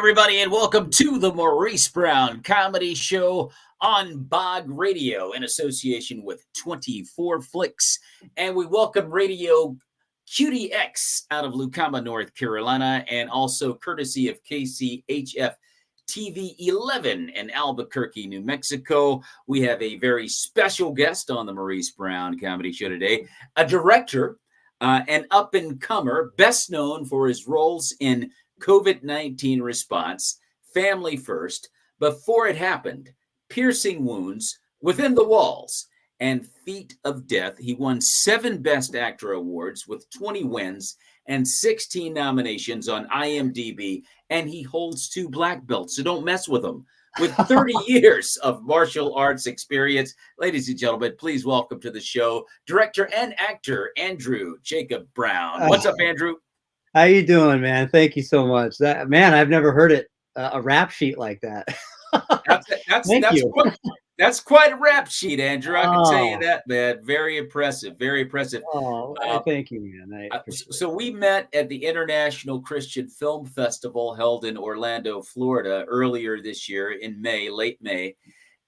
everybody, and welcome to the Maurice Brown Comedy Show on Bog Radio in association with 24 Flicks. And we welcome Radio QDX out of Lucama, North Carolina, and also courtesy of KCHF TV 11 in Albuquerque, New Mexico. We have a very special guest on the Maurice Brown Comedy Show today, a director, an up-and-comer, best known for his roles in COVID-19 Response, Family First, Before It Happened, Piercing Wounds, Within the Walls, and Feet of Death. He won 7 Best Actor awards with 20 wins and 16 nominations on IMDB, and he holds 2 black belts, so don't mess with him. With 30 years of martial arts experience, ladies and gentlemen, please welcome to the show, director and actor Andrew Jacob Brown. What's up, Andrew? How you doing, man? Thank you so much. Man, I've never heard it a rap sheet like that. That's quite a rap sheet, Andrew. I can tell you that, man. Very impressive. Very impressive. Thank you, man. So we met at the International Christian Film Festival held in Orlando, Florida, earlier this year in May, late May,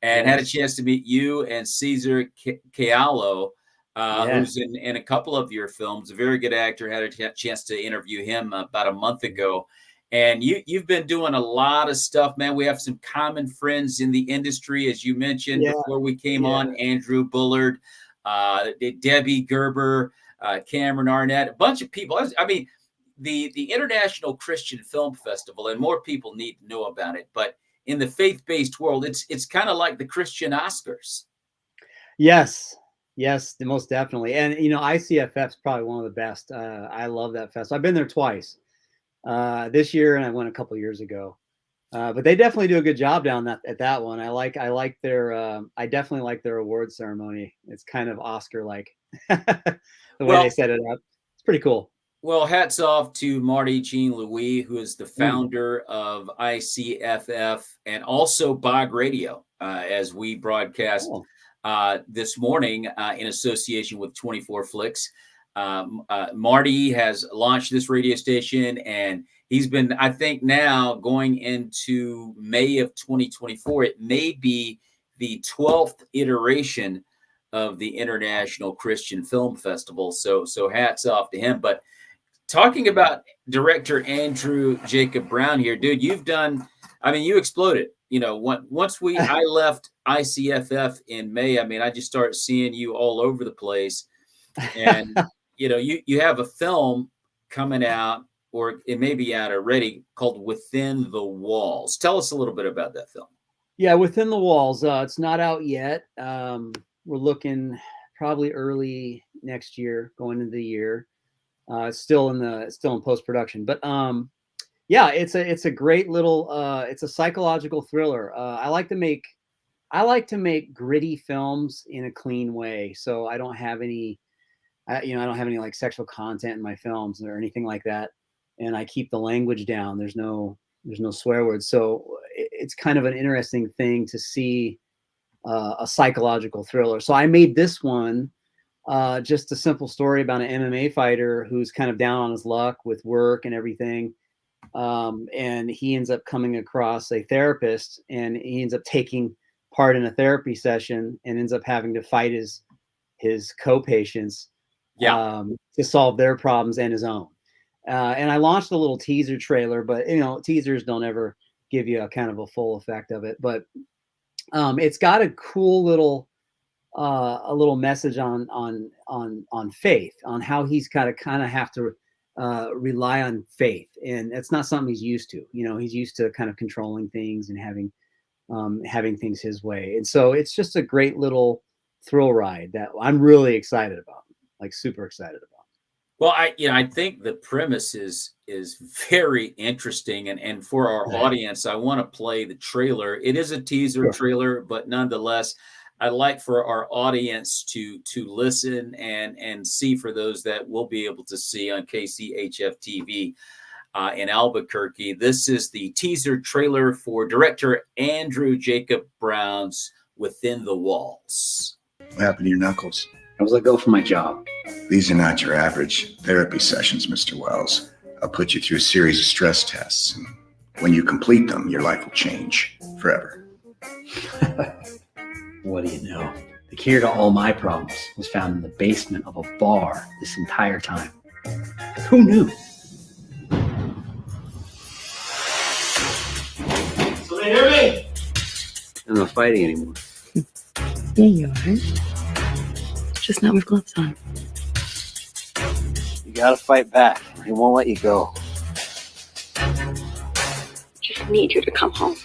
and had a chance to meet you and Cesar Cialo, who's in a couple of your films. A very good actor. Had a chance to interview him about a month ago. And you've been doing a lot of stuff, man. We have some common friends in the industry, as you mentioned before we came on. Andrew Bullard, Debbie Gerber, Cameron Arnett, a bunch of people. I mean, the International Christian Film Festival, and more people need to know about it. But in the faith-based world, it's kind of like the Christian Oscars. Yes, most definitely. And ICFF is probably one of the best. I love that festival. I've been there twice. This year, and I went a couple years ago, but they definitely do a good job down at that one. I definitely like their award ceremony. It's kind of Oscar-like the way they set it up. It's pretty cool. Well, hats off to Marty Jean Louis, who is the founder of ICFF and also Bog Radio, as we broadcast this morning in association with 24 Flicks. Marty has launched this radio station, and he's been, I think now going into May of 2024, it may be the 12th iteration of the International Christian Film Festival. So hats off to him. But talking about director Andrew Jacob Brown here, dude, you exploded. Once I left ICFF in May, I just started seeing you all over the place. And you have a film coming out, or it may be out already, called Within the Walls. Tell us a little bit about that film. Yeah, Within the Walls. It's not out yet. We're looking probably early next year, going into the year. It's still in post-production, but it's a great little. It's a psychological thriller. I like to make gritty films in a clean way, so I don't have any. I don't have any like sexual content in my films or anything like that, and I keep the language down. There's no swear words, so it's kind of an interesting thing to see a psychological thriller. So I made this one just a simple story about an MMA fighter who's kind of down on his luck with work and everything, and he ends up coming across a therapist, and he ends up taking part in a therapy session and ends up having to fight his co-patients. To solve their problems and his own. And I launched a little teaser trailer, but teasers don't ever give you a kind of a full effect of it. But it's got a cool little message on faith, on how he's kind of have to rely on faith, and it's not something he's used to. He's used to kind of controlling things and having things his way, and so it's just a great little thrill ride that I'm really excited about. Like super excited about. Well, I think the premise is very interesting, and for our audience, I want to play the trailer. It is a teaser trailer, but nonetheless, I'd like for our audience to listen and see, for those that will be able to see on KCHF TV in Albuquerque. This is the teaser trailer for director Andrew Jacob Brown's Within the Walls. What happened to your knuckles? I was let go from my job. These are not your average therapy sessions, Mr. Wells. I'll put you through a series of stress tests, and When you complete them, your life will change forever. What do you know? The cure to all my problems was found in the basement of a bar this entire time. Who knew? So they hear me? I'm not fighting anymore. Yeah, you are. Just not with gloves on. You gotta fight back. He won't let you go. Just need you to come home.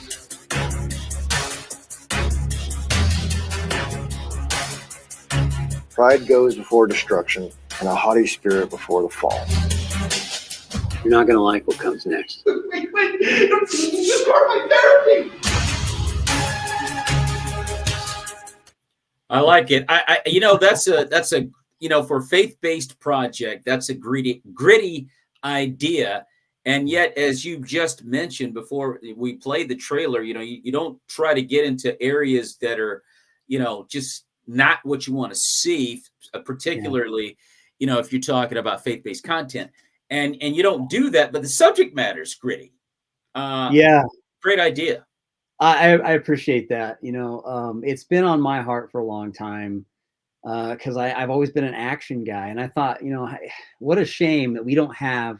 Pride goes before destruction, and a haughty spirit before the fall. You're not gonna like what comes next. Wait, this is part of my therapy. I like it. I you know, that's a you know, for faith-based project, that's a gritty idea. And yet, as you just mentioned before we played the trailer, you know, you don't try to get into areas that are, you know, just not what you want to see, particularly, you know, if you're talking about faith-based content. And you don't do that, but the subject matter is gritty. Yeah, Great idea. I appreciate that. You know, it's been on my heart for a long time because I've always been an action guy, and I thought, you know, what a shame that we don't have.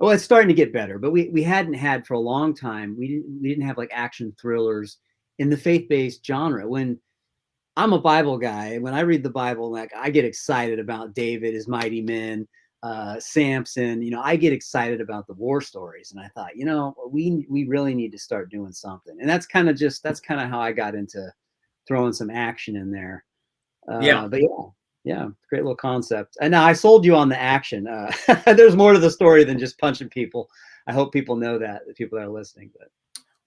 Well, it's starting to get better, but we hadn't had for a long time. We didn't have like action thrillers in the faith-based genre. When I'm a Bible guy, and when I read the Bible, like I get excited about David, his mighty men, Samson. You know, I get excited about the war stories, and I thought, you know, we really need to start doing something. And that's kind of how I got into throwing some action in there. Yeah. But yeah, great little concept. And now I sold you on the action. There's more to the story than just punching people. I hope people know that, the people that are listening. But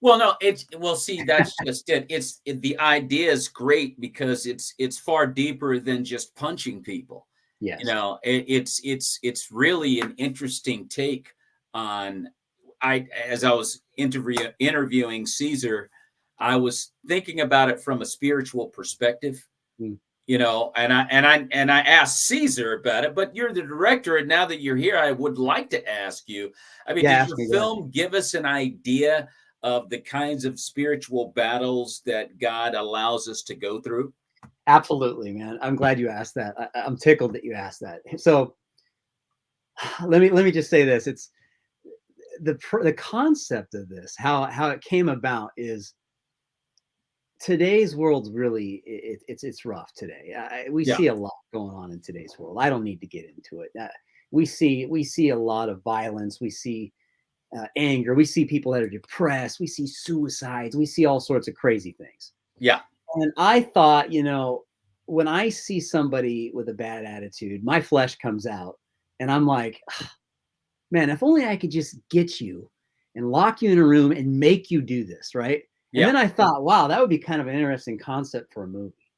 Well, no, see, that's just it. The idea is great because it's far deeper than just punching people. yes, You know, it's really an interesting take on. As I was interviewing Caesar, I was thinking about it from a spiritual perspective. Mm. You know, and I asked Caesar about it, but you're the director, and now that you're here, I would like to ask you. I mean, Yeah, did your film give us an idea of the kinds of spiritual battles that God allows us to go through? absolutely, man. I'm glad you asked that. I'm tickled that you asked that. So let me just say this. It's the concept of this, how it came about is today's world's really it's rough today. We Yeah. see a lot going on in today's world. I don't need to get into it. We see a lot of violence. We see anger. We see people that are depressed. We see suicides. We see all sorts of crazy things. Yeah. And I thought, you know, when I see somebody with a bad attitude, my flesh comes out, and I'm like, man, if only I could just get you and lock you in a room and make you do this, right? And Yeah. then I thought, wow, that would be kind of an interesting concept for a movie.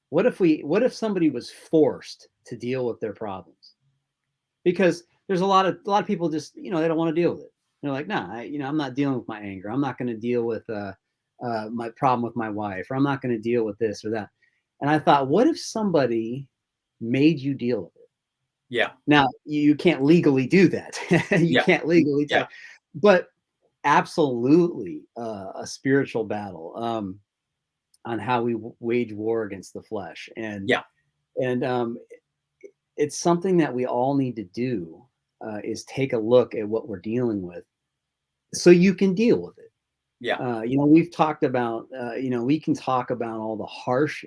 What if somebody was forced to deal with their problems? Because there's a lot of people just, you know, they don't want to deal with it. They're like, nah, I'm not dealing with my anger. I'm not going to deal with my problem with my wife, or I'm not going to deal with this or that. And I thought, what if somebody made you deal with it? Yeah. Now you can't legally do that. You Yeah. can't legally, Yeah. but absolutely a spiritual battle on how we wage war against the flesh, and Yeah. it's something that we all need to do is take a look at what we're dealing with, so you can deal with it. Yeah. You know, we've talked about you know, we can talk about all the harsh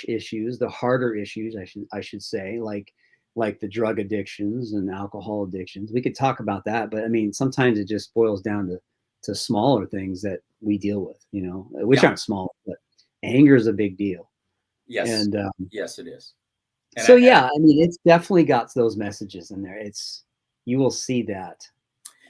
issues, the harder issues, I should say, like the drug addictions and alcohol addictions. We could talk about that, but I mean, sometimes it just boils down to smaller things that we deal with, you know, which aren't small, but anger is a big deal. Yes. And Yes, it is. And so yeah, I mean, it's definitely got those messages in there. You will see that.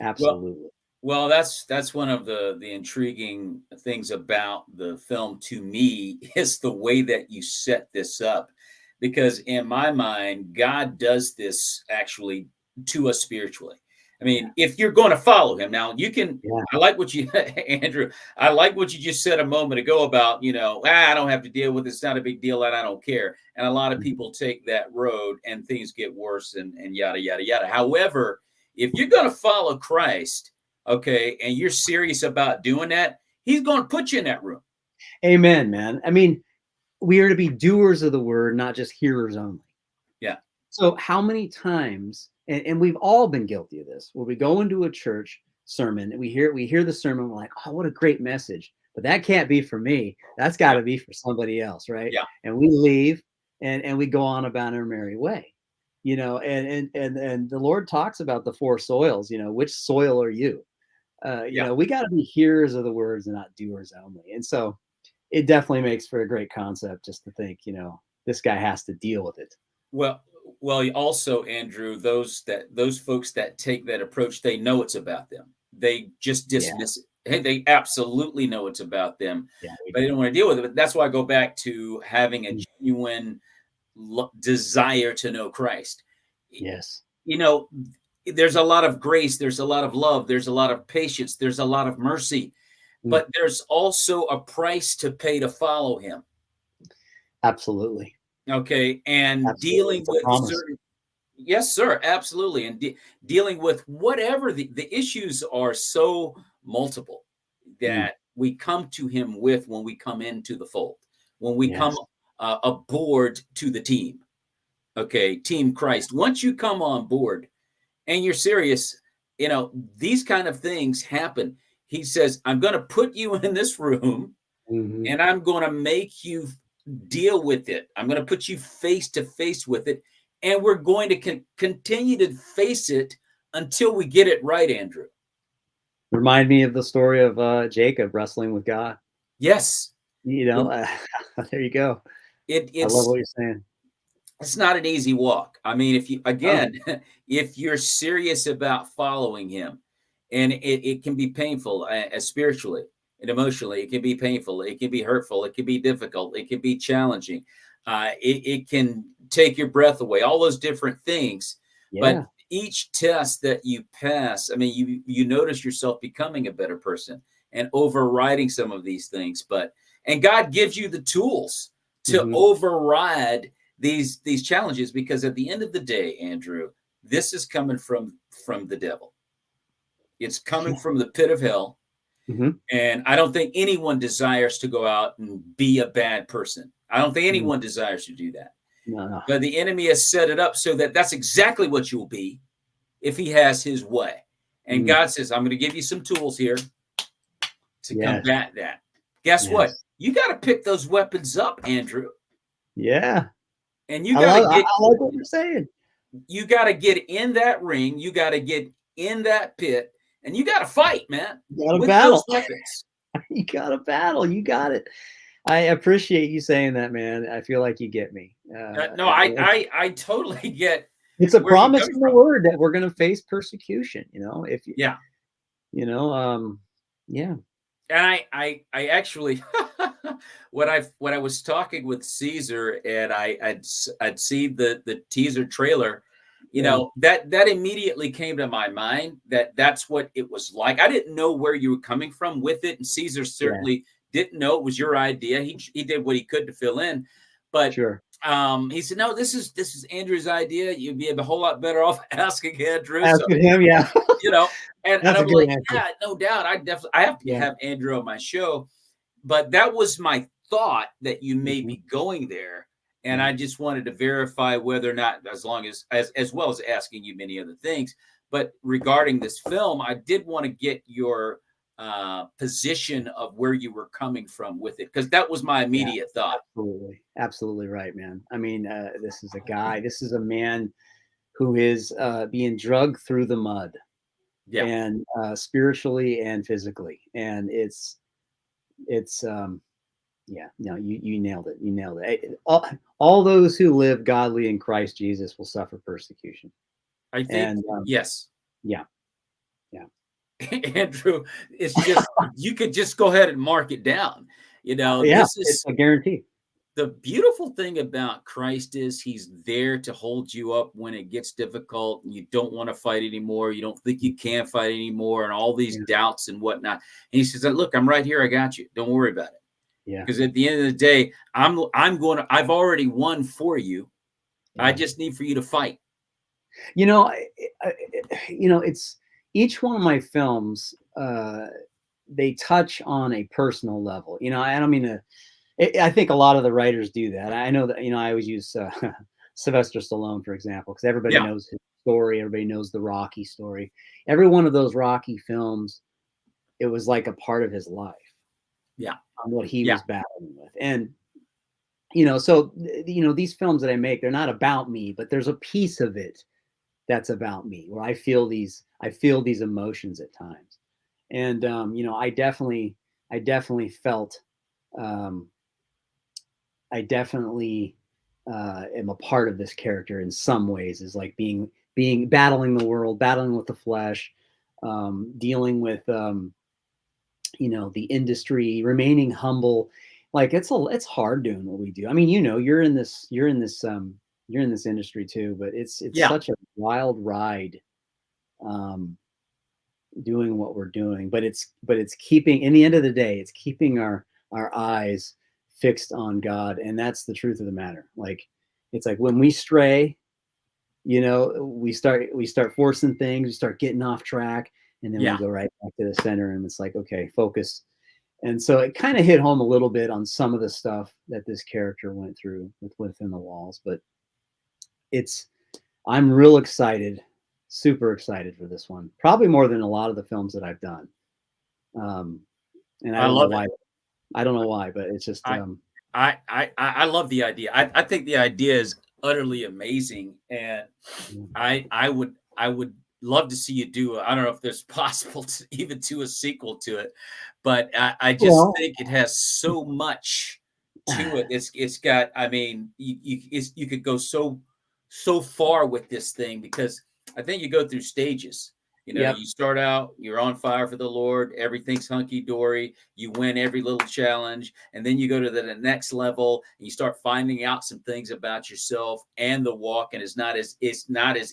Absolutely. Well, that's one of the intriguing things about the film to me is the way that you set this up, because in my mind, God does this actually to us spiritually. I mean, if you're going to follow him, now you can. Yeah. I like what you, Andrew. I like what you just said a moment ago about, you know, I don't have to deal with it. It's not a big deal, and I don't care. And a lot of people take that road, and things get worse, and yada yada yada. However, if you're going to follow Christ, okay, and you're serious about doing that, he's going to put you in that room. Amen, man. I mean, we are to be doers of the word, not just hearers only. Yeah. So how many times, and we've all been guilty of this, where we go into a church sermon and we hear the sermon, we're like, oh, what a great message. But that can't be for me. That's got to be for somebody else, right? Yeah. And we leave and we go on about our merry way. You know, and the Lord talks about the four soils, you know, which soil are you? You know, we got to be hearers of the words and not doers only. And so it definitely makes for a great concept just to think, you know, this guy has to deal with it. Well, also, Andrew, those folks that take that approach, they know it's about them. They just dismiss it. Hey, they absolutely know it's about them, but they don't want to deal with it. But that's why I go back to having a genuine desire to know Christ. Yes. You know, there's a lot of grace, there's a lot of love, there's a lot of patience, there's a lot of mercy, but there's also a price to pay to follow him. Absolutely. Okay. And Absolutely. dealing with certain, yes, sir, absolutely. And dealing with whatever the issues are so multiple that we come to him with when we come into the fold, when we come aboard to the team. Okay. Team Christ. Once you come on board and you're serious, you know, these kind of things happen. He says, I'm going to put you in this room and I'm going to make you deal with it. I'm going to put you face to face with it. And we're going to continue to face it until we get it right, Andrew. Remind me of the story of Jacob wrestling with God. Yes. You know, there you go. I love what you're saying. It's not an easy walk. I mean, if you're serious about following him, and it can be painful spiritually and emotionally, it can be painful, it can be hurtful, it can be difficult, it can be challenging. It can take your breath away, all those different things. But each test that you pass, I mean, you notice yourself becoming a better person and overriding some of these things. And God gives you the tools to override these challenges, because at the end of the day, Andrew, this is coming from the devil. It's coming from the pit of hell. And I don't think anyone desires to go out and be a bad person. I don't think anyone desires to do that. No. But the enemy has set it up so that that's exactly what you'll be if he has his way. And God says, I'm going to give you some tools here to combat that. Guess what? You got to pick those weapons up, Andrew. Yeah. And you got to get, I like what you're saying. You got to get in that ring. You got to get in that pit, and you got to fight, man. You got to battle. You got to battle. You got it. I appreciate you saying that, man. I feel like you get me. No, I totally get. It's a promise in the word that we're going to face persecution. You know, if you, you know, yeah. And I actually, when I was talking with Caesar and I'd seen the teaser trailer, you know, that immediately came to my mind that's what it was like. I didn't know where you were coming from with it, and Caesar certainly didn't know it was your idea. He did what he could to fill in, but he said, no, this is Andrew's idea. You'd be a whole lot better off asking Andrew. Asking him, yeah. You know, and I'm like, answer. yeah, no doubt. I have to have Andrew on my show. But that was my thought, that you may be going there. And I just wanted to verify whether or not, as well as asking you many other things. But regarding this film, I did want to get your position of where you were coming from with it, because that was my immediate thought. Absolutely right, man. I mean, this is a man who is being dragged through the mud, and spiritually and physically, and it's you nailed it. You nailed it. All those who live godly in Christ Jesus will suffer persecution. I think, yes. Yeah. Andrew, it's just, you could just go ahead and mark it down. You know, this is it's a guarantee. The beautiful thing about Christ is he's there to hold you up when it gets difficult and you don't want to fight anymore. You don't think you can fight anymore, and all these doubts and whatnot. And he says, look, I'm right here. I got you. Don't worry about it. Yeah. Because at the end of the day, I've already won for you. I just need for you to fight. You know, each one of my films, they touch on a personal level. I don't mean to. I think a lot of the writers do that. I know that I always use Sylvester Stallone, for example, because everybody Yeah. knows his story. Everybody knows the Rocky story. Every one of those Rocky films, it was like a part of his life. Yeah. On what he Yeah. was battling with. And so these films that I make, they're not about me, but there's a piece of it that's about me, where I feel these emotions at times. And I definitely felt I definitely am a part of this character in some ways, is like being battling the world, battling with the flesh, dealing with the industry, remaining humble. Like it's hard doing what we do. I mean, you're in this industry too, but it's Yeah. such a wild ride doing what we're doing. But it's keeping, in the end of the day, it's keeping our eyes fixed on God, and that's the truth of the matter. Like, it's like when we stray, we start forcing things, we start getting off track, and then Yeah. we go right back to the center, and it's like, okay, focus. And so it kind of hit home a little bit on some of the stuff that this character went through within the walls. But I'm real excited, super excited for this one, probably more than a lot of the films that I've done. And I don't know why. I don't know why, but it's just I love the idea. I think the idea is utterly amazing, and I would love to see you do. I don't know if there's possible to even do a sequel to it, but I just think it has so much to it. It's got. I mean, you could go so far with this thing, because I think you go through stages. Yep. You start out, you're on fire for the Lord, everything's hunky-dory, you win every little challenge, and then you go to the next level and you start finding out some things about yourself and the walk, and it's not as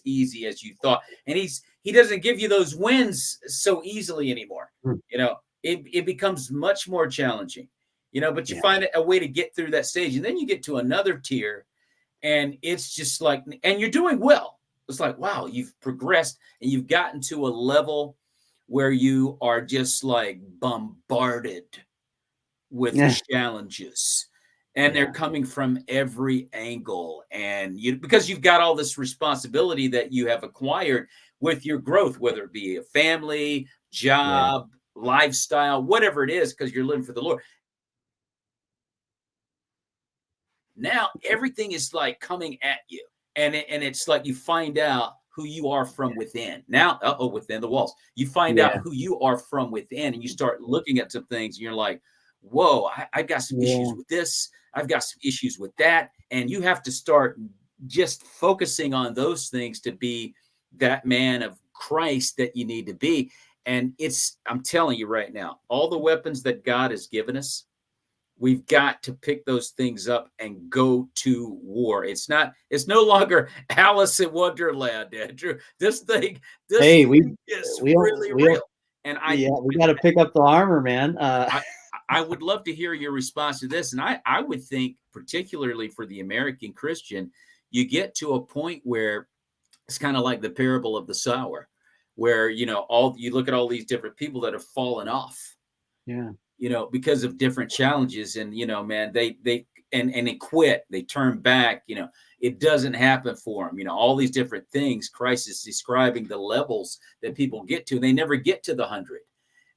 easy as you thought. And he doesn't give you those wins so easily anymore. It becomes much more challenging. But you find a way to get through that stage, and then you get to another tier, and it's just like, and you're doing well. It's like, wow, you've progressed and you've gotten to a level where you are just like bombarded with challenges, and they're coming from every angle. And because you've got all this responsibility that you have acquired with your growth, whether it be a family, job, lifestyle, whatever it is, because you're living for the Lord. Now everything is like coming at you. And it's like you find out who you are from within. Now, within the walls, you find out who you are from within, and you start looking at some things, and you're like, whoa, I've got some issues with this. I've got some issues with that. And you have to start just focusing on those things to be that man of Christ that you need to be. And I'm telling you right now, all the weapons that God has given us, we've got to pick those things up and go to war. It's no longer Alice in Wonderland, Andrew. This thing is really real. And we got to pick up the armor, man. I would love to hear your response to this. And I would think, particularly for the American Christian, you get to a point where it's kind of like the parable of the sower, where you look at all these different people that have fallen off. Yeah. Because of different challenges, and man, they quit, they turn back, it doesn't happen for them, all these different things. Christ is describing the levels that people get to. They never get to the 100,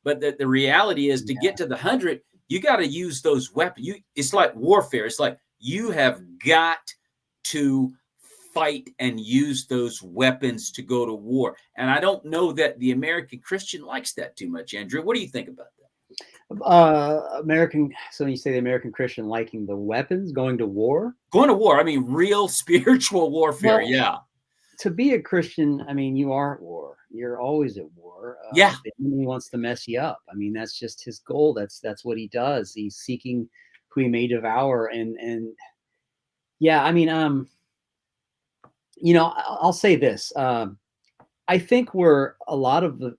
but the reality is, to get to the 100, you got to use those weapons. It's like warfare. It's like you have got to fight and use those weapons to go to war. And I don't know that the American Christian likes that too much. Andrew, what do you think about that? So when you say the American Christian liking the weapons, going to war, I mean, real spiritual warfare. Well, to be a Christian, I mean, you are at war. You're always at war. The enemy wants to mess you up. I mean, that's just his goal. That's what he does. He's seeking who he may devour. And I mean, I'll say this. I think we're a lot of the,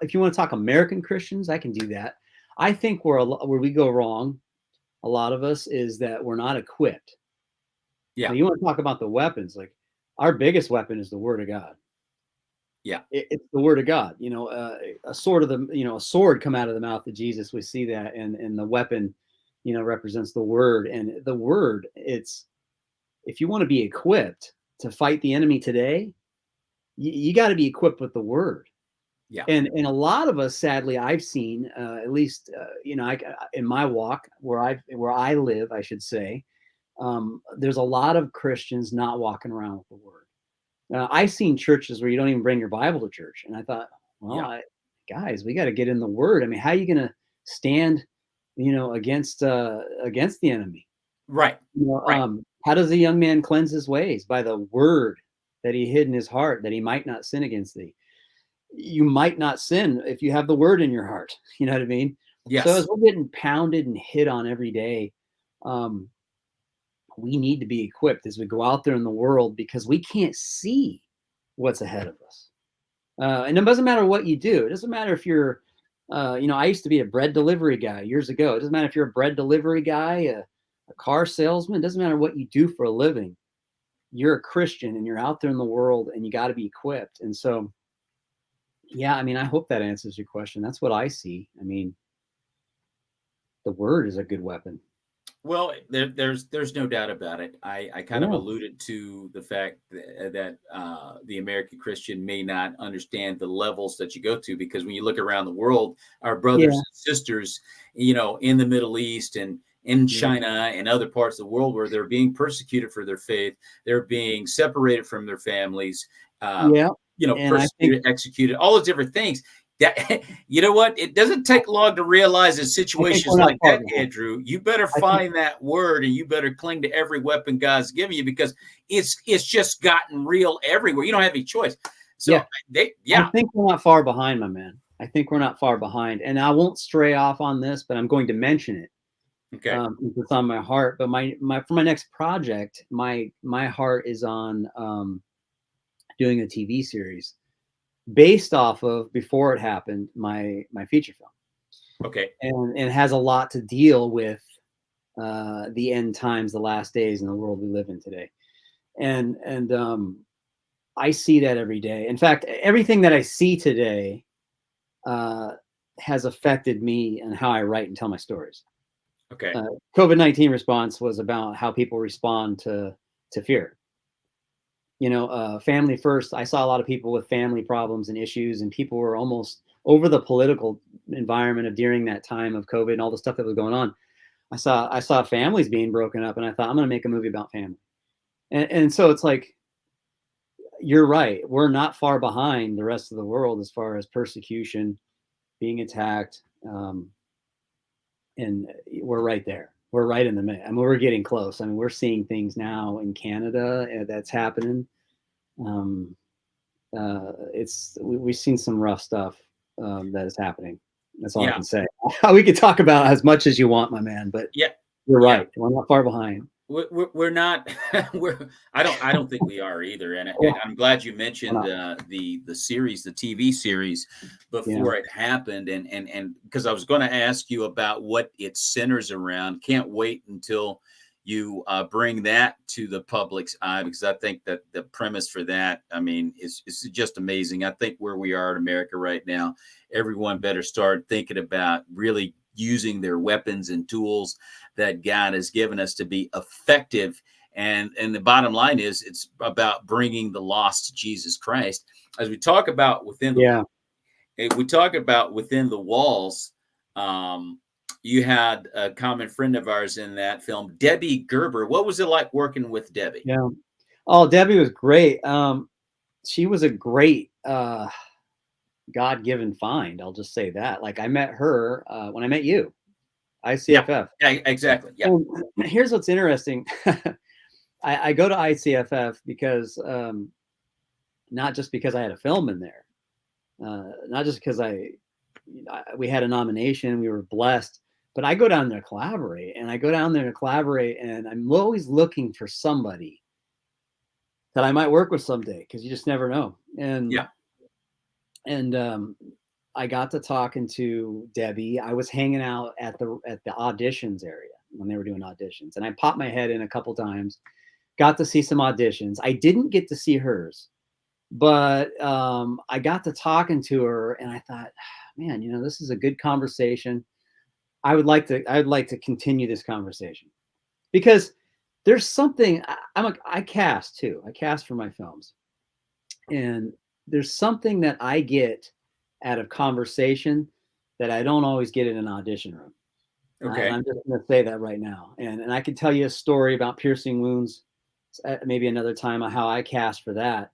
if you want to talk American Christians, I can do that. I think where we go wrong, a lot of us, is that we're not equipped. Yeah. So you want to talk about the weapons? Like, our biggest weapon is the Word of God. Yeah. It's the word of God. A sword a sword come out of the mouth of Jesus. We see that, and the weapon, represents the word, and the word. It's if you want to be equipped to fight the enemy today, you got to be equipped with the word. Yeah. And a lot of us, sadly, I've seen, at least, in my walk where I live, I should say, there's a lot of Christians not walking around with the word. I've seen churches where you don't even bring your Bible to church, and I thought, well, guys, we got to get in the word. I mean, how are you going to stand, against the enemy? Right. Right. How does a young man cleanse his ways? By the word that he hid in his heart, that he might not sin against thee. You might not sin if you have the word in your heart. You know what I mean? Yes. So as we're getting pounded and hit on every day, we need to be equipped as we go out there in the world, because we can't see what's ahead of us. And it doesn't matter what you do. It doesn't matter if you're, I used to be a bread delivery guy years ago. It doesn't matter if you're a bread delivery guy, a car salesman. It doesn't matter what you do for a living. You're a Christian and you're out there in the world, and you got to be equipped. And so, yeah, I mean, I hope that answers your question. That's what I see. I mean, the word is a good weapon. Well, there's no doubt about it. I kind of alluded to the fact that the American Christian may not understand the levels that you go to, because when you look around the world, our brothers and sisters, in the Middle East and in China and other parts of the world, where they're being persecuted for their faith, they're being separated from their families, persecuted, executed, all those different things. That, you know what? It doesn't take long to realize in situations like that, Andrew, you better find that word, and you better cling to every weapon God's given you, because it's just gotten real everywhere. You don't have any choice. So I think we're not far behind, my man. I think we're not far behind, and I won't stray off on this, but I'm going to mention it. Okay. It's on my heart, but for my next project, my heart is on doing a TV series based off of Before It Happened, my feature film. Okay. And it has a lot to deal with the end times, the last days in the world we live in today. And I see that every day. In fact, everything that I see today has affected me and how I write and tell my stories. Okay. COVID-19 response was about how people respond to fear. Family first. I saw a lot of people with family problems and issues, and people were almost over the political environment of during that time of COVID and all the stuff that was going on. I saw families being broken up, and I thought, I'm going to make a movie about family. And so it's like, you're right. We're not far behind the rest of the world as far as persecution, being attacked. And we're right there. We're right in the middle. I mean, we're getting close. I mean, we're seeing things now in Canada that's happening. We've seen some rough stuff that is happening. That's all I can say. We could talk about as much as you want, my man, but you're right. We're not far behind. We're not. I don't think we are either. And I'm glad you mentioned the series, the TV series, Before It Happened, and because I was going to ask you about what it centers around. Can't wait until you bring that to the public's eye, because I think that the premise for that, I mean, is just amazing. I think where we are in America right now, everyone better start thinking about really using their weapons and tools that God has given us to be effective. And the bottom line is, it's about bringing the lost to Jesus Christ. As we talk about within the walls, you had a common friend of ours in that film, Debbie Gerber. What was it like working with Debbie? Yeah. Oh, Debbie was great. She was a great God-given find. I'll just say that. Like, I met her when I met you, ICFF. Yeah, exactly. Yeah. Well, here's what's interesting. I go to ICFF because not just because I had a film in there, not just because we had a nomination, we were blessed, but I go down there to collaborate, and I'm always looking for somebody that I might work with someday, because you just never know. And I got to talking to Debbie. I was hanging out at the auditions area when they were doing auditions, and I popped my head in a couple times, got to see some auditions. I didn't get to see hers, But I got to talking to her, and I thought, man, you know, this is a good conversation. I'd like to continue this conversation because there's something. I cast too. I cast for my films, and there's something that I get out of conversation that I don't always get in an audition room. Okay. And I'm just going to say that right now. And I could tell you a story about piercing wounds, maybe another time, how I cast for that.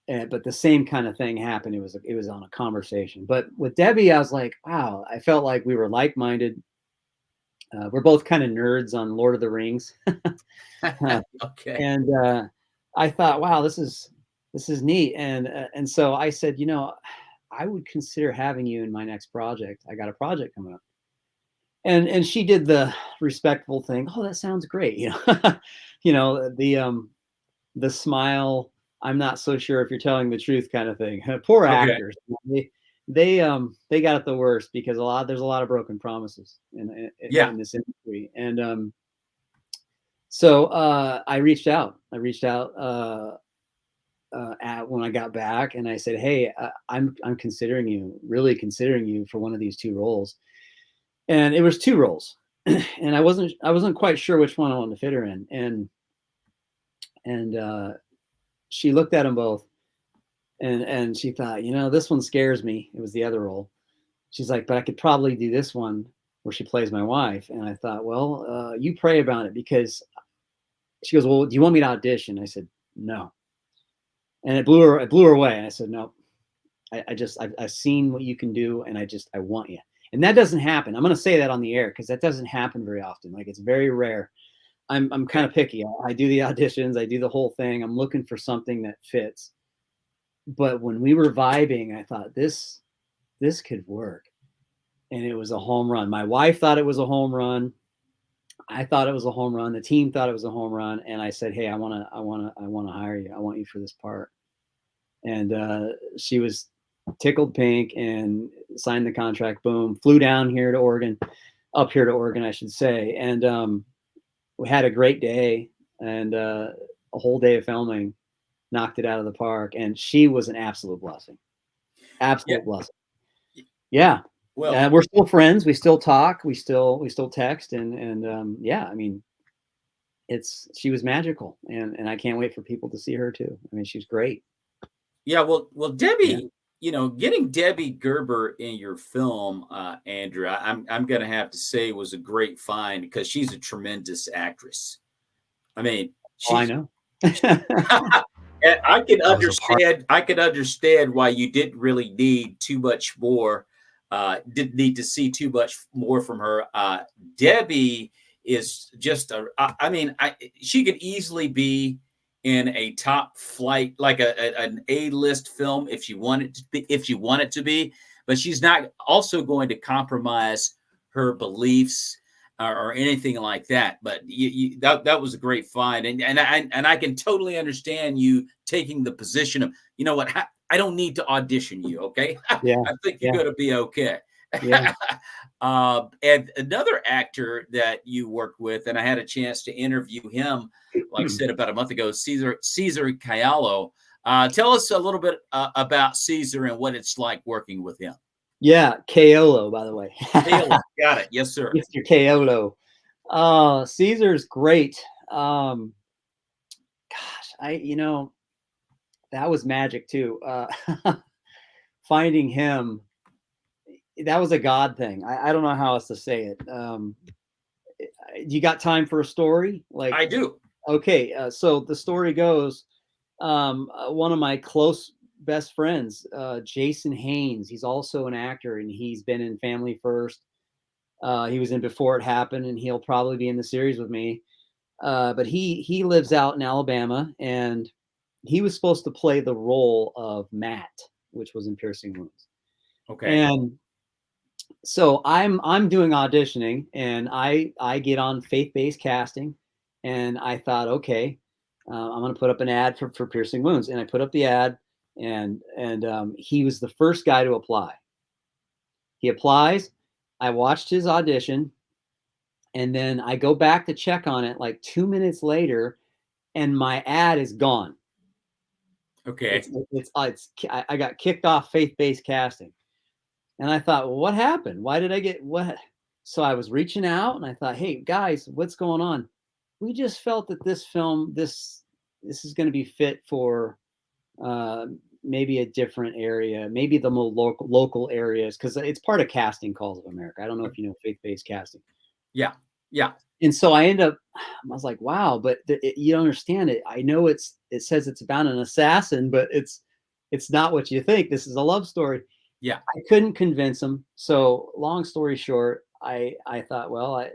But the same kind of thing happened. It was on a conversation. But with Debbie, I was like, wow, I felt like we were like-minded. We're both kind of nerds on Lord of the Rings. Okay. And I thought, wow, this is neat. And so I said, you know, I would consider having you in my next project. I got a project coming up. And she did the respectful thing. Oh, that sounds great. You know, you know, the smile. I'm not so sure if you're telling the truth kind of thing. Poor actors. They got it the worst because there's a lot of broken promises in this industry. And so I reached out. When I got back, and I said, hey, I'm really considering you for one of these two roles. And it was two roles, and I wasn't quite sure which one I wanted to fit her in. And she looked at them both, and she thought, you know, this one scares me. It was the other role. She's like, but I could probably do this one where she plays my wife. And I thought, well, you pray about it, because she goes, well, do you want me to audition? I said, no. And it blew her away. And I said, no, I've seen what you can do, and I want you. And that doesn't happen. I'm going to say that on the air because that doesn't happen very often. Like, it's very rare. I'm kind of picky. I do the auditions. I do the whole thing. I'm looking for something that fits. But when we were vibing, I thought this could work. And it was a home run. My wife thought it was a home run. I thought it was a home run. The team thought it was a home run. And I said, hey, I want to hire you. I want you for this part. And she was tickled pink and signed the contract. Boom, flew down here to Oregon, up here to Oregon, I should say. And we had a great day, and a whole day of filming, knocked it out of the park. And she was an absolute blessing. Absolute blessing. Yeah. Well, we're still friends. We still talk. We still text. And yeah, I mean, she was magical, and I can't wait for people to see her too. I mean, she's great. Yeah. Well, Debbie, you know, getting Debbie Gerber in your film, Andrew, I'm going to have to say was a great find, because she's a tremendous actress. I mean, I know. And I can understand why you didn't really need too much more. Didn't need to see too much more from her. Debbie is just she could easily be in a top flight, like an A-list film if she wanted to be, but she's not also going to compromise her beliefs or anything like that. But that was a great find, and I can totally understand you taking the position of, you know what, I don't need to audition you, okay? Yeah. I think you're going to be okay. Yeah. And another actor that you worked with, and I had a chance to interview him, like I said, about a month ago, Caesar Caiallo. Tell us a little bit about Caesar and what it's like working with him. Yeah, Caiallo, by the way. Caiallo, got it. Yes, sir. Mr. Caiallo. Caesar's great. Gosh, that was magic too. Finding him, that was a God thing. I don't know how else to say it. You got time for a story? Like, I do. Okay, so the story goes, one of my close best friends, Jason Haynes, he's also an actor, and he's been in Family First. He was in Before It Happened, and he'll probably be in the series with me. But he lives out in Alabama, and he was supposed to play the role of Matt, which was in Piercing Wounds. Okay. And so I'm doing auditioning, and I get on faith-based casting, and I thought, okay, I'm going to put up an ad for Piercing Wounds, and I put up the ad, and he was the first guy to apply. He applies. I watched his audition, and then I go back to check on it like 2 minutes later, and my ad is gone. Okay. I got kicked off faith-based casting, and I thought, well, what happened? Why did I get what? So I was reaching out, and I thought, hey guys, what's going on? We just felt that this film, this is going to be fit for maybe a different area, maybe the more local areas, because it's part of Casting Calls of America. I don't know if you know faith-based casting. Yeah. Yeah. And so I was like, wow, but you don't understand it. I know it says it's about an assassin, but it's not what you think. This is a love story. Yeah. I couldn't convince him. So long story short, I thought, well, I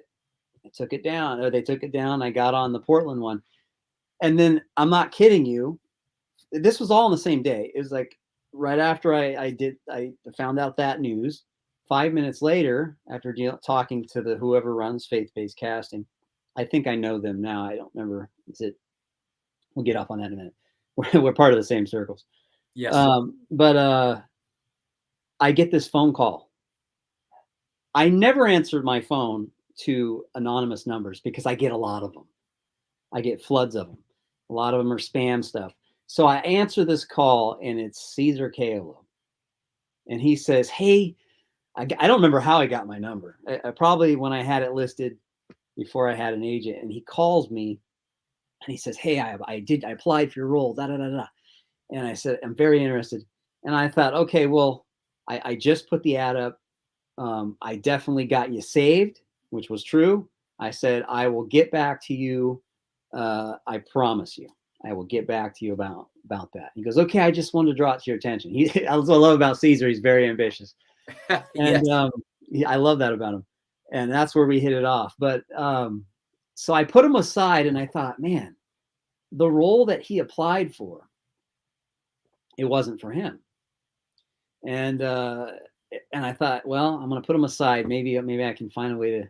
took it down, or they took it down. I got on the Portland one. And then I'm not kidding you. This was all on the same day. It was like right after I found out that news. 5 minutes later, after talking to whoever runs faith-based casting, I think I know them now. I don't remember. We'll get off on that in a minute. We're part of the same circles. Yes. But I get this phone call. I never answered my phone to anonymous numbers because I get a lot of them. I get floods of them. A lot of them are spam stuff. So I answer this call, and it's Cesar Caello. And he says, hey, I don't remember how I got my number. I probably when I had it listed before I had an agent. And he calls me, and he says, hey, I applied for your role, da, da, da, da. And I said, I'm very interested. And I thought, okay, well, I just put the ad up. I definitely got you saved, which was true. I said, I will get back to you. I promise you, I will get back to you about that. He goes, okay, I just wanted to draw it to your attention. That's what I love about Cesar. He's very ambitious. And Yes. I love that about him. And that's where we hit it off. But so I put him aside, and I thought, man, the role that he applied for, it wasn't for him. And I thought, well, I'm going to put him aside. Maybe I can find a way to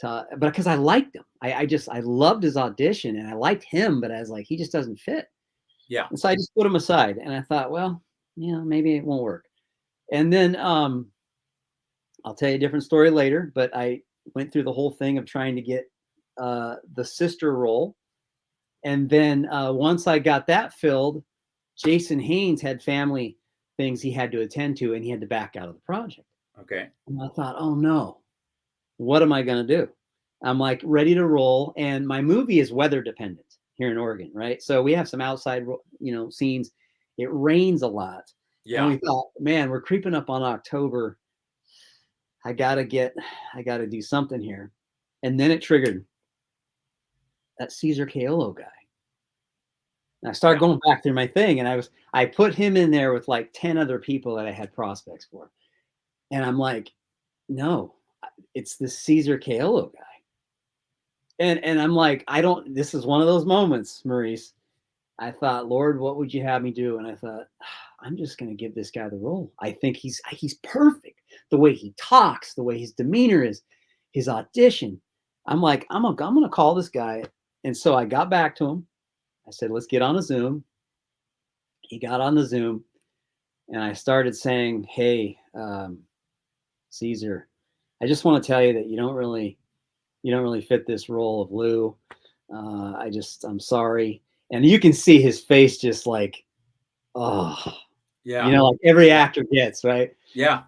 but because I liked him, I loved his audition, and I liked him, but I was like, he just doesn't fit. Yeah. And so I just put him aside, and I thought, well, yeah, maybe it won't work. And then I'll tell you a different story later, but I went through the whole thing of trying to get the sister role. And then once I got that filled, Jason Haynes had family things he had to attend to, and he had to back out of the project. Okay. And I thought, oh no, what am I going to do? I'm like ready to roll. And my movie is weather dependent here in Oregon, right? So we have some outside, scenes. It rains a lot. Yeah. And we thought, man, we're creeping up on October. I got to do something here. And then it triggered that Cesar Caello guy. And I started going back through my thing, and I put him in there with like 10 other people that I had prospects for. And I'm like, no, it's this Cesar Caello guy. And I'm like, this is one of those moments, Maurice. I thought, Lord, what would you have me do? And I thought, I'm just going to give this guy the role. I think he's perfect. The way he talks, the way his demeanor is, his audition. I'm like, I'm going to call this guy. And so I got back to him. I said, let's get on a Zoom. He got on the Zoom, and I started saying, hey, Cesar, I just want to tell you that you don't really fit this role of Lou. I'm sorry. And you can see his face just like, oh, Yeah. like every actor gets, right? Yeah.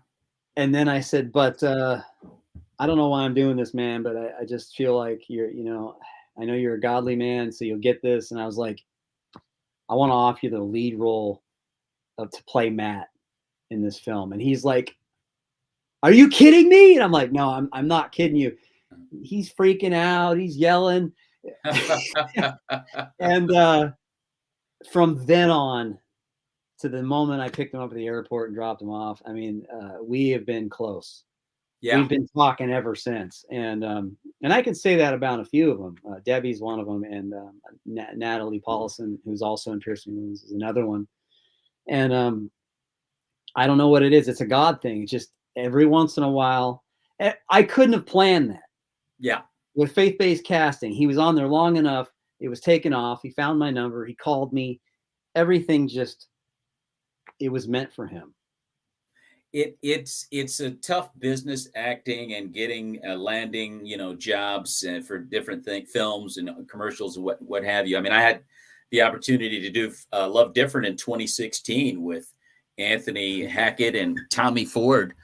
And then I said, but I don't know why I'm doing this, man, but I just feel like I know you're a godly man, so you'll get this. And I was like, I want to offer you the lead role to play Matt in this film. And he's like, are you kidding me? And I'm like, no, I'm not kidding you. He's freaking out. He's yelling. And from then on to the moment I picked him up at the airport and dropped him off, I mean, we have been close. Yeah. We've been talking ever since. And I can say that about a few of them. Debbie's one of them. And Natalie Paulson, who's also in Piercing Wounds, is another one. And I don't know what it is. It's a God thing. It's just every once in a while. I couldn't have planned that. Yeah. With faith-based casting, he was on there long enough. It was taken off. He found my number. He called me. Everything it was meant for him. It's a tough business, acting and getting landing jobs for different films and commercials and what have you. I mean, I had the opportunity to do Love Different in 2016 with Anthony Hackett and Tommy Ford,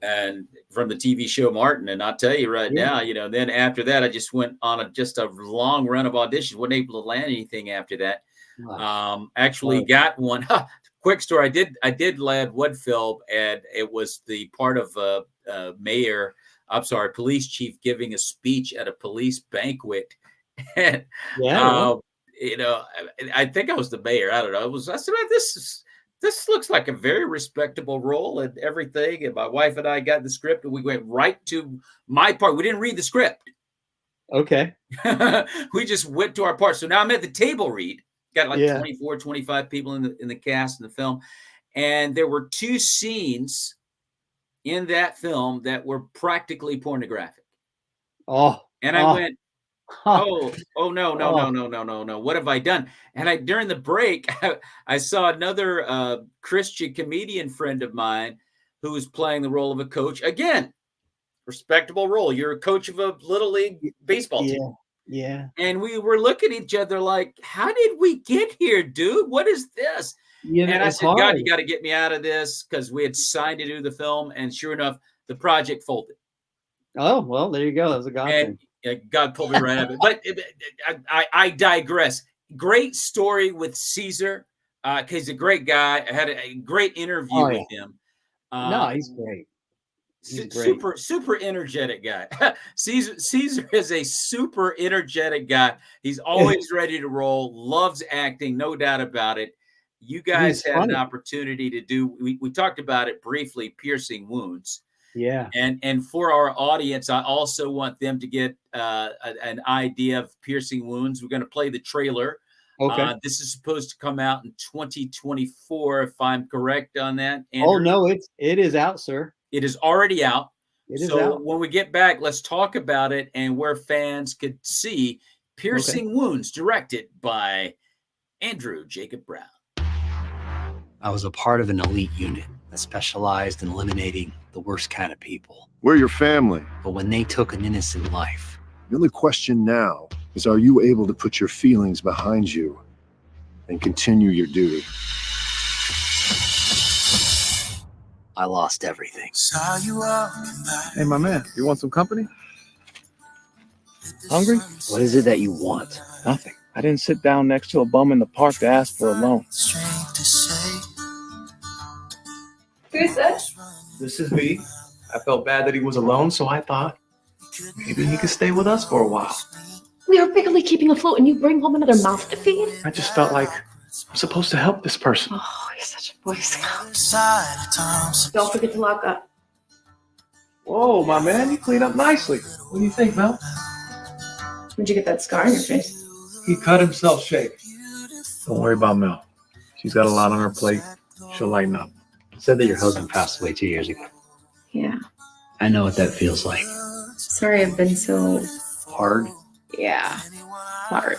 and from the TV show Martin. And I'll tell you right now, then after that, I just went on just a long run of auditions. Wasn't able to land anything after that. Wow. Actually got one. Quick story. I did land one film, and it was the part of police chief giving a speech at a police banquet. And, I think I was the mayor. I don't know. I said, this looks like a very respectable role and everything. And my wife and I got the script, and we went right to my part. We didn't read the script. Okay. We just went to our part. So now I'm at the table read. Got like 24, 25 people in the cast in the film. And there were 2 scenes in that film that were practically pornographic. Oh. And I went, no. What have I done? And during the break, I saw another Christian comedian friend of mine who was playing the role of a coach. Again, respectable role. You're a coach of a little league baseball team. Yeah. And we were looking at each other like, how did we get here, dude? What is this? And I said, God, you got to get me out of this, because we had signed to do the film. And sure enough, the project folded. Oh, well, there you go. That was a God thing. God pulled me right out of it. But I digress. Great story with Caesar. He's a great guy. I had a great interview with him. No, he's great. Super energetic guy. Caesar is a super energetic guy. He's always ready to roll, loves acting, no doubt about it. You guys had an opportunity to do, we talked about it briefly, Piercing Wounds. Yeah. And for our audience, I also want them to get an idea of Piercing Wounds. We're going to play the trailer. Okay. This is supposed to come out in 2024, if I'm correct on that. Andrew. Oh, no, it is out, sir. It is already out. It is out. When we get back, let's talk about it and where fans could see Piercing Wounds, directed by Andrew Jacob Brown. I was a part of an elite unit that specialized in eliminating the worst kind of people. We're your family. But when they took an innocent life, The only question now is, are you able to put your feelings behind you and continue your duty? I lost everything. Hey, my man, you want some company? Hungry? What is it that you want? Nothing. I didn't sit down next to a bum in the park to ask for a loan. Who's this? This is me. I felt bad that he was alone, so I thought maybe he could stay with us for a while. We are barely keeping afloat and you bring home another mouth to feed? I just felt like I'm supposed to help this person. Oh, you're such a Boy Scout. Don't forget to lock up. Whoa, my man, you clean up nicely. What do you think, Mel? Where'd you get that scar on your face? He cut himself shaving. Don't worry about Mel. She's got a lot on her plate. She'll lighten up. You said that your husband passed away 2 years ago. Yeah. I know what that feels like. Sorry I've been so... Hard? Yeah. Hard.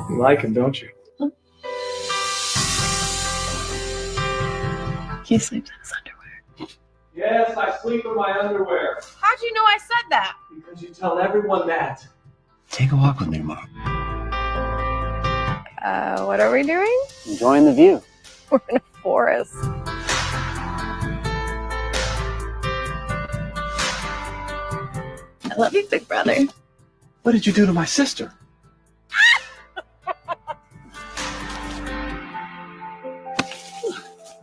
You like him, don't you? He sleeps in his underwear. Yes, I sleep in my underwear. How'd you know I said that? Because you tell everyone that. Take a walk with me, Mom. What are we doing? Enjoying the view. We're in a forest. I love you, big brother. What did you do to my sister?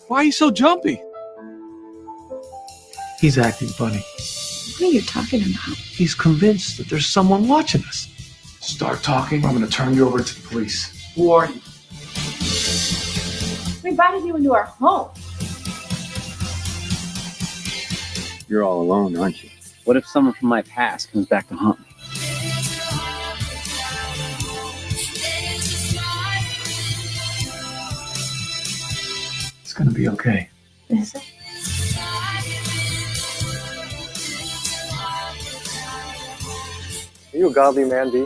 Why are you so jumpy? He's acting funny. What are you talking about? He's convinced that there's someone watching us. Start talking, or I'm going to turn you over to the police. Who are you? We invited you into our home. You're all alone, aren't you? What if someone from my past comes back to haunt me? It's going to be okay. Is it? Are you a godly man, B?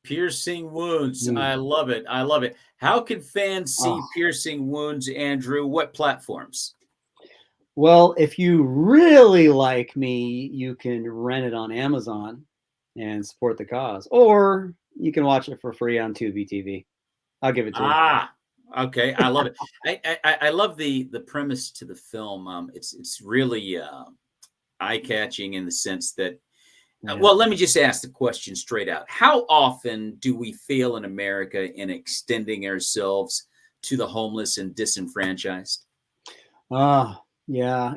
Piercing Wounds. I love it. I love it. How can fans see Piercing Wounds, Andrew? What platforms? Well, if you really like me, you can rent it on Amazon and support the cause, or you can watch it for free on Tubi TV. I'll give it to you. Ah, okay, I love it. I love the premise to the film. It's really eye catching in the sense that. Well, let me just ask the question straight out. How often do we fail in America in extending ourselves to the homeless and disenfranchised? Yeah,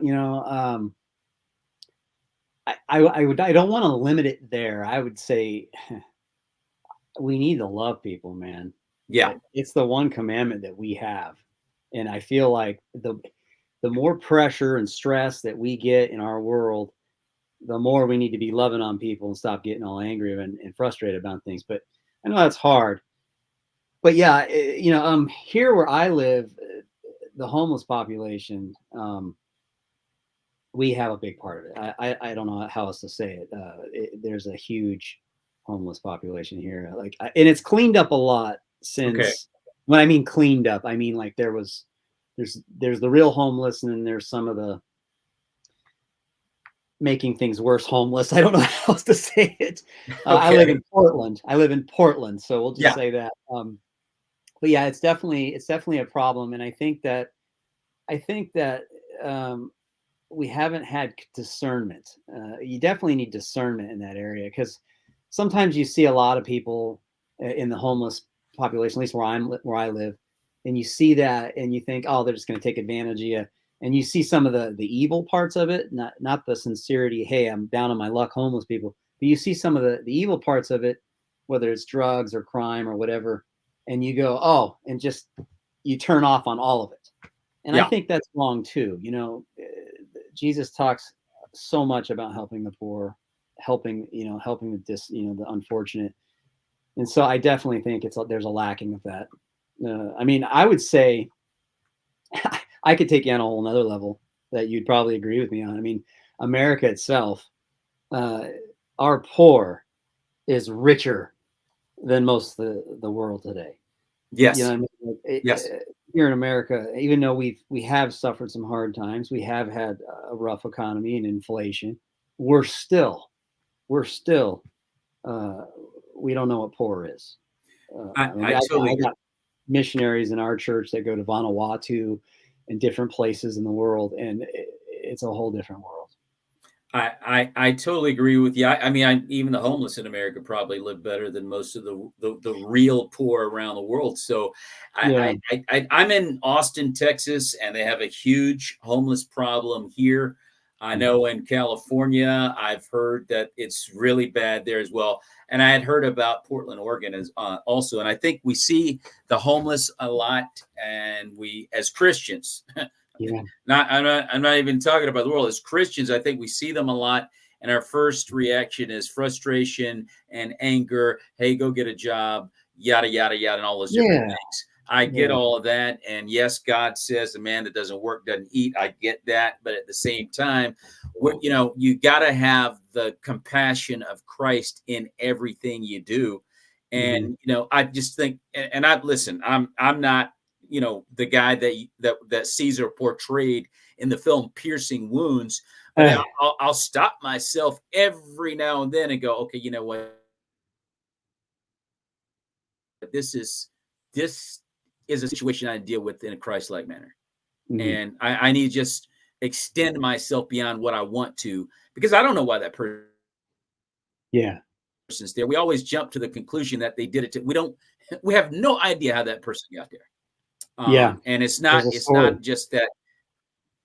I don't want to limit it there. I would say we need to love people, man. Yeah. It's the one commandment that we have. And I feel like the more pressure and stress that we get in our world, the more we need to be loving on people and stop getting all angry and frustrated about things. But I know that's hard. But yeah, here where I live, the homeless population, we have a big part of it. I don't know how else to say it. There's a huge homeless population here. And it's cleaned up a lot since. Okay. When I mean cleaned up, I mean like there's the real homeless, and then there's some of the making things worse homeless. I don't know how else to say it. I live in Portland. So we'll just say that. But yeah, it's definitely a problem, and I think that we haven't had discernment. You definitely need discernment in that area, because sometimes you see a lot of people in the homeless population, at least where I live, and you see that and you think, oh, they're just going to take advantage of you. And you see some of the evil parts of it, not the sincerity. Hey, I'm down on my luck, homeless people. But you see some of the evil parts of it, whether it's drugs or crime or whatever, and you go, oh, and just you turn off on all of it. And I think that's wrong too. Jesus talks so much about helping the poor, helping the unfortunate. And so I definitely think there's a lacking of that. I mean, I would say I could take you on a whole nother level that you'd probably agree with me on. I mean, America itself, our poor is richer than most of the world today. Yes. You know what I mean? Yes. Here in America, even though we have suffered some hard times, we have had a rough economy and inflation. We're still, we don't know what poor is. I got missionaries in our church that go to Vanuatu and different places in the world, and it's a whole different world. I totally agree with you. I mean, even the homeless in America probably live better than most of the real poor around the world. So I'm in Austin, Texas, and they have a huge homeless problem here. I know in California, I've heard that it's really bad there as well. And I had heard about Portland, Oregon as also. And I think we see the homeless a lot, and we, as Christians, I'm not even talking about the world. As Christians, I think we see them a lot, and our first reaction is frustration and anger. Hey, go get a job, yada yada yada, and all those different things. I get all of that, and yes, God says the man that doesn't work doesn't eat. I get that, but at the same time, you got to have the compassion of Christ in everything you do. And I just think, and I'm not the guy that Caesar portrayed in the film Piercing Wounds. But I'll stop myself every now and then and go, okay, you know what? This is a situation I deal with in a Christ-like manner. And I need to just extend myself beyond what I want to, because I don't know why that person person's there. We always jump to the conclusion that they did it we have no idea how that person got there. And it's not just that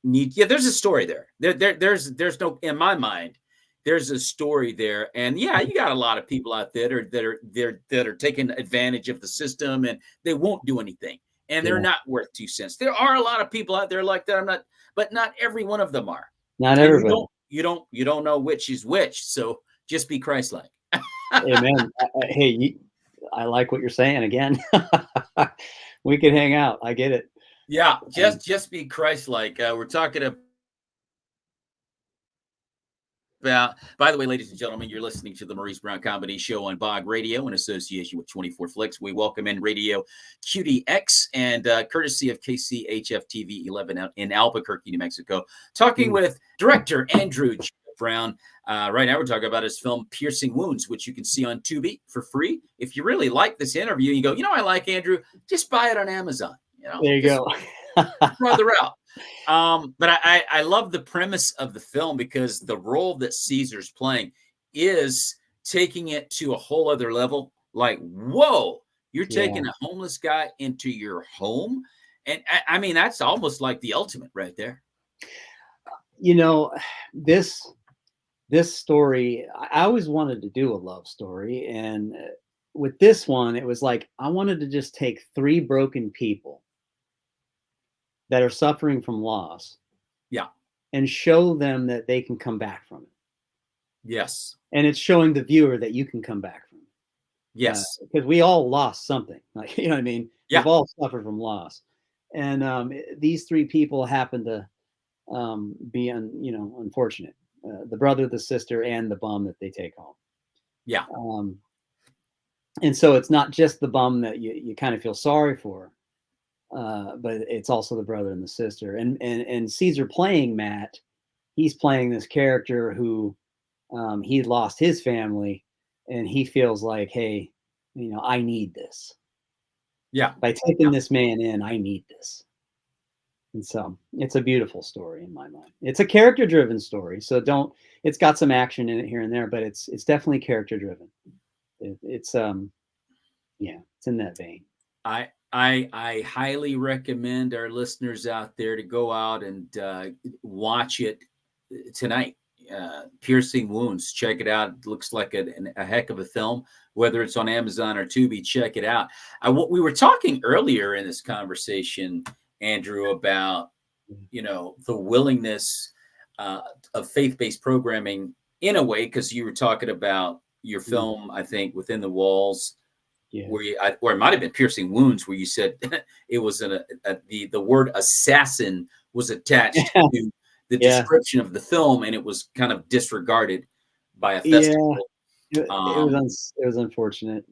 need. Yeah, there's a story there. There's no, in my mind, there's a story there. And you got a lot of people out there that are taking advantage of the system, and they won't do anything, and they're not worth 2 cents. There are a lot of people out there like that. But not every one of them are. Not everybody. You don't know which is which. So just be Christ-like. Amen. Hey, I like what you're saying. Again, we can hang out. I get it. Yeah, just be Christ-like. We're talking By the way, ladies and gentlemen, you're listening to the Maurice Brown Comedy Show on Bog Radio in association with 24 Flicks. We welcome in Radio QDX and courtesy of KCHF TV 11 out in Albuquerque, New Mexico, talking with director Andrew Brown. Right now, we're talking about his film Piercing Wounds, which you can see on Tubi for free. If you really like this interview, you go, I like Andrew, just buy it on Amazon. There you go. Brother out. But I love the premise of the film because the role that Caesar's playing is taking it to a whole other level. Like, whoa, you're taking a homeless guy into your home. And I mean, that's almost like the ultimate right there. This story, I always wanted to do a love story. And with this one, it was like, I wanted to just take 3 broken people that are suffering from loss. Yeah. And show them that they can come back from it. Yes. And it's showing the viewer that you can come back from it. Yes. Because we all lost something. Like, you know what I mean? Yeah. We've all suffered from loss. And these 3 people happen to be unfortunate. The brother, the sister, and the bum that they take home. Yeah. And so it's not just the bum that you kind of feel sorry for, but it's also the brother and the sister. And Caesar playing Matt, he's playing this character who he lost his family, and he feels like, hey, I need this. Yeah. By taking this man in, I need this. And so it's a beautiful story in my mind. It's a character-driven story, so it's got some action in it here and there, but it's definitely character-driven. It's in that vein. I highly recommend our listeners out there to go out and watch it tonight. Piercing Wounds, check it out. It looks like a heck of a film. Whether it's on Amazon or Tubi, check it out. We were talking earlier in this conversation, Andrew, about the willingness of faith-based programming in a way, because you were talking about your film, I think, Within the Walls, where or it might have been Piercing Wounds, where you said it was the word assassin was attached to the description of the film, and it was kind of disregarded by a festival. It was unfortunate,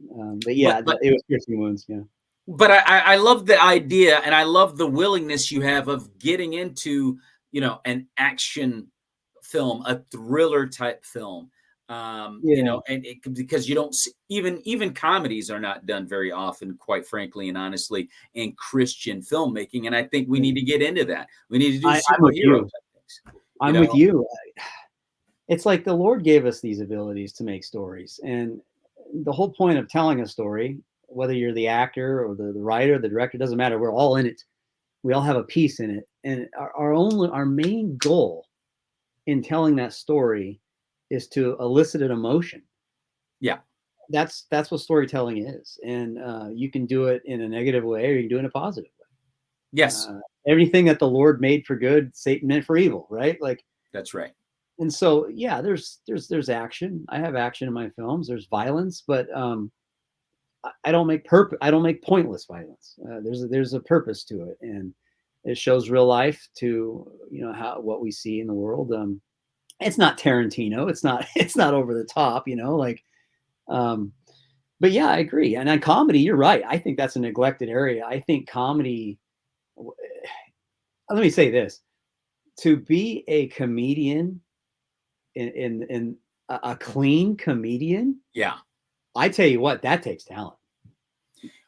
but it was Piercing Wounds. Yeah. But I love the idea, and I love the willingness you have of getting into, an action film, a thriller type film. Because you don't see, even comedies are not done very often, quite frankly and honestly, in Christian filmmaking. And I think we need to get into that. We need to do superhero type things. I'm with you. It's like the Lord gave us these abilities to make stories, and the whole point of telling a story, whether you're the actor or the writer, the director, doesn't matter. We're all in it. We all have a piece in it. And our main goal in telling that story is to elicit an emotion. Yeah. That's what storytelling is. And you can do it in a negative way, or you can do it in a positive way. Yes. Everything that the Lord made for good, Satan meant for evil, right? Like, that's right. And so, there's action. I have action in my films. There's violence, but I don't make pointless violence. There's a purpose to it, and it shows real life to what we see in the world. It's not Tarantino. It's not over the top. But yeah, I agree. And on comedy, you're right. I think that's a neglected area. I think comedy. Let me say this: to be a comedian, in a clean comedian. Yeah. I tell you what, that takes talent.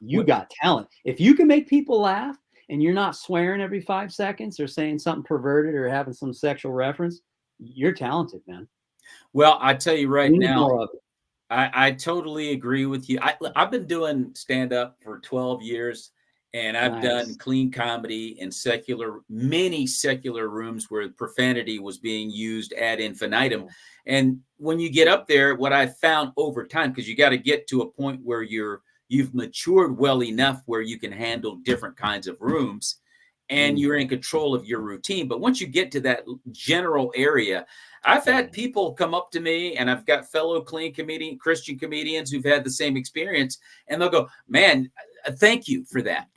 You got talent. If you can make people laugh and you're not swearing every 5 seconds or saying something perverted or having some sexual reference, you're talented, man. Well, I tell you right now, I totally agree with you. I've been doing stand-up for 12 years, and I've done clean comedy in many secular rooms where profanity was being used ad infinitum. And when you get up there, what I found over time, because you got to get to a point where you've matured well enough where you can handle different kinds of rooms and you're in control of your routine. But once you get to that general area, I've had people come up to me, and I've got fellow Christian comedians who've had the same experience, and they'll go, man, thank you for that.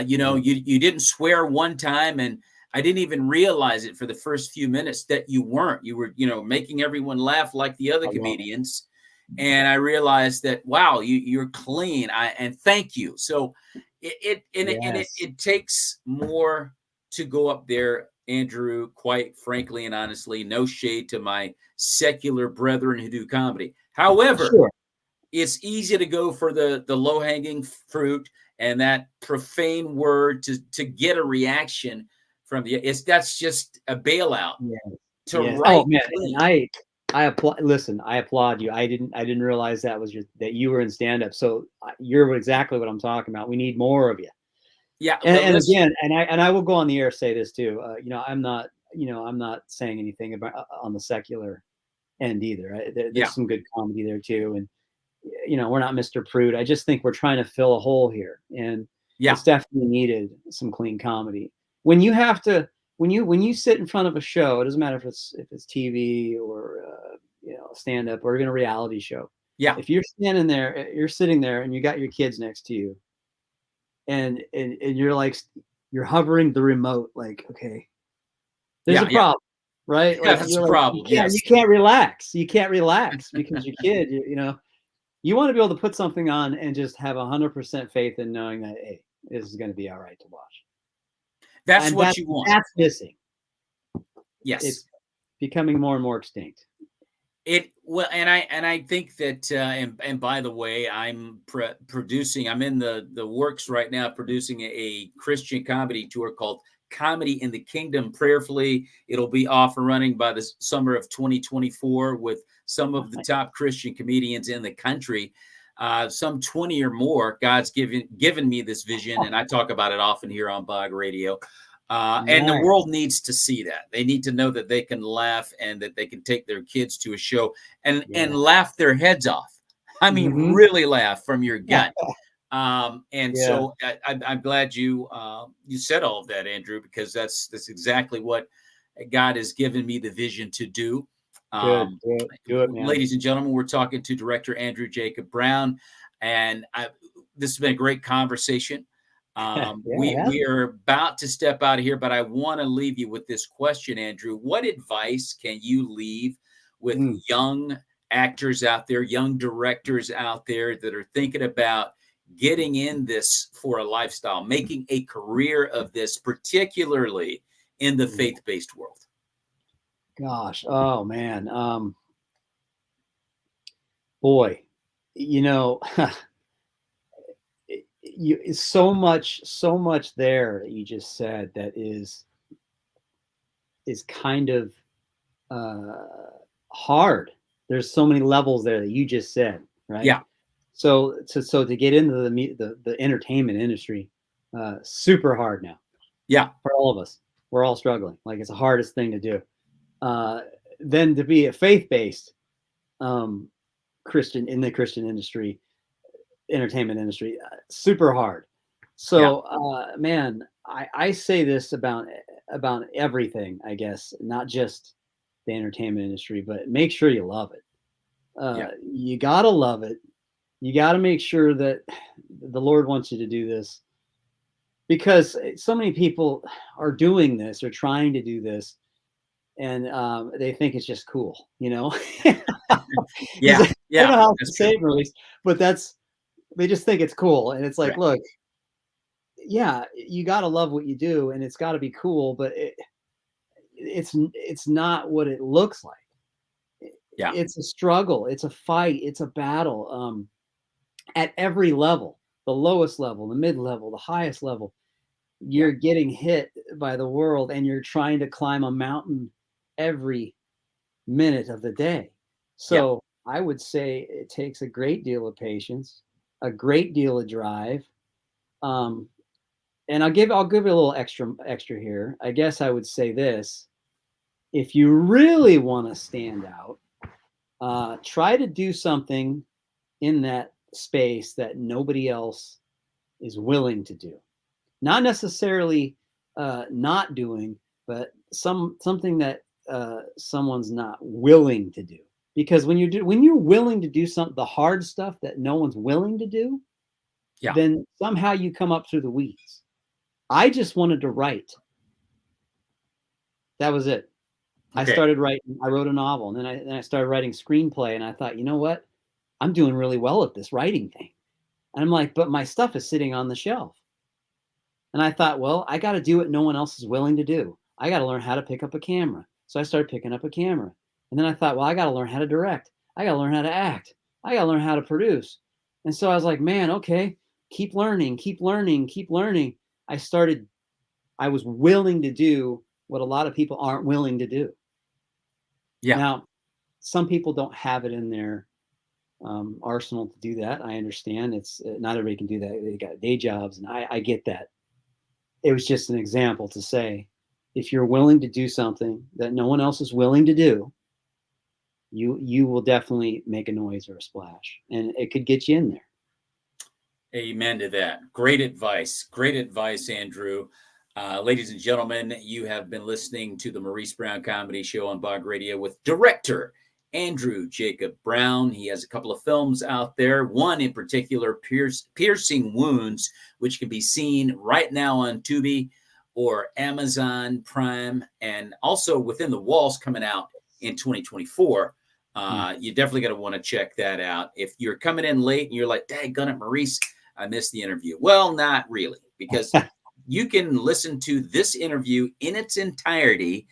You didn't swear one time, and I didn't even realize it for the first few minutes that you weren't. You were, making everyone laugh like the other comedians. And I realized that, wow, you're clean. And thank you. So it takes more to go up there, Andrew, quite frankly and honestly. No shade to my secular brethren who do comedy. However, it's easy to go for the low-hanging fruit and that profane word to get a reaction from that's just a bailout. Oh man, and I applaud. Listen, I applaud you. I didn't realize that you were in stand-up. So you're exactly what I'm talking about. We need more of you. Yeah, and again, and I will go on the air say this too. I'm not saying anything about on the secular end either. There's some good comedy there too, and we're not Mr. Prude. I just think we're trying to fill a hole here, and it's definitely needed some clean comedy. When you have to, when you sit in front of a show, it doesn't matter if it's TV or stand up or even a reality show. Yeah, if you're standing there, you're sitting there, and you got your kids next to you, and you're like, you're hovering the remote, like, okay, there's a problem, right? Yeah, like, that's a problem. You can't relax. You can't relax because your kid, you want to be able to put something on and just have 100% faith in knowing that, hey, this is going to be all right to watch. That's what you want. That's missing. Yes, it's becoming more and more extinct. And I think that and by the way, I'm producing. I'm in the works right now, producing a Christian comedy tour called Comedy in the Kingdom Prayerfully. It'll be off and running by the summer of 2024 with some of the top Christian comedians in the country. Some 20 or more. God's given me this vision, and I talk about it often here on Bog Radio. And the world needs to see that. They need to know that they can laugh and that they can take their kids to a show and laugh their heads off. I mean, really laugh from your gut. So I'm glad you said all of that, Andrew, because that's exactly what God has given me the vision to do. Do it, man. Ladies and gentlemen, we're talking to director Andrew Jacob Brown, and this has been a great conversation. We are about to step out of here, but I want to leave you with this question, Andrew. What advice can you leave with young actors out there, young directors out there that are thinking about getting in this for a lifestyle, making a career of this, particularly in the faith-based world? Gosh, oh man, boy, so much there that you just said that is kind of hard. There's so many levels there that you just said, right? Yeah. So to get into the entertainment industry, super hard now. Yeah. For all of us, we're all struggling. Like, it's the hardest thing to do. Then to be a faith-based Christian in the Christian industry, entertainment industry, super hard. So man, I say this about everything, I guess, not just the entertainment industry, but make sure you love it. You gotta love it. You gotta make sure that the Lord wants you to do this, because so many people are doing this or trying to do this, and they think it's just cool, I don't know how to say it, Maurice, but they just think it's cool. And it's like, look, you got to love what you do, and it's got to be cool, but it's not what it looks like. It's a struggle. It's a fight. It's a battle at every level, the lowest level, the mid-level, the highest level. You're getting hit by the world, and you're trying to climb a mountain every minute of the day. So I would say it takes a great deal of patience, a great deal of drive. And I'll give it a little extra here. I guess I would say this: if you really want to stand out, try to do something in that space that nobody else is willing to do. Not necessarily not doing, but something that someone's not willing to do. Because when you're willing to do the hard stuff that no one's willing to do, then somehow you come up through the weeds. I just wanted to write. That was it. Okay. I wrote a novel, and then I started writing screenplay, and I thought, you know what? I'm doing really well at this writing thing. And I'm like, but my stuff is sitting on the shelf. And I thought, well, I got to do what no one else is willing to do. I got to learn how to pick up a camera. So I started picking up a camera. And then I thought, well, I got to learn how to direct. I got to learn how to act. I got to learn how to produce. And so I was like, man, okay, keep learning, keep learning, keep learning. I was willing to do what a lot of people aren't willing to do. Yeah. Now, some people don't have it in their arsenal to do that. I understand. It's not everybody can do that. They got day jobs, and I get that. It was just an example to say, if you're willing to do something that no one else is willing to do, you will definitely make a noise or a splash, and it could get you in there. Amen to that. Great advice. Great advice, Andrew. Ladies and gentlemen, you have been listening to the Maurice Brown Comedy Show on Bog Radio with director Andrew Jacob Brown. He has a couple of films out there. One in particular, Piercing Wounds, which can be seen right now on Tubi or Amazon Prime, and also Within the Walls coming out in 2024. You definitely got to want to check that out. If you're coming in late and you're like, daggone it, Maurice, I missed the interview. Well, not really, because you can listen to this interview in its entirety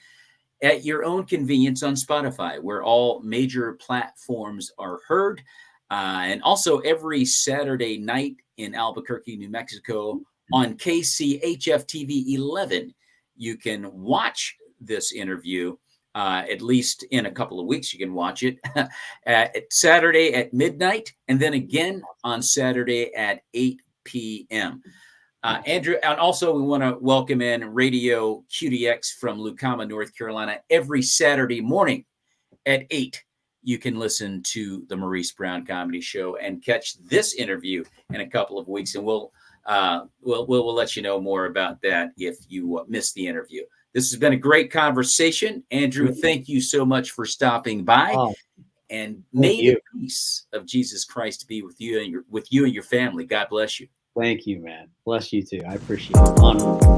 at your own convenience on Spotify, where all major platforms are heard. And also every Saturday night in Albuquerque, New Mexico on KCHF-TV 11, you can watch this interview. At least in a couple of weeks, you can watch it at Saturday at midnight, and then again on Saturday at 8 p.m. Andrew, and also we want to welcome in Radio QDX from Lucama, North Carolina. Every Saturday morning at 8, you can listen to the Maurice Brown Comedy Show and catch this interview in a couple of weeks, and we'll let you know more about that if you missed the interview. This has been a great conversation. Andrew, thank you so much for stopping by. And may the peace of Jesus Christ be with you and your family. God bless you. Thank you, man. Bless you too. I appreciate it. Onward.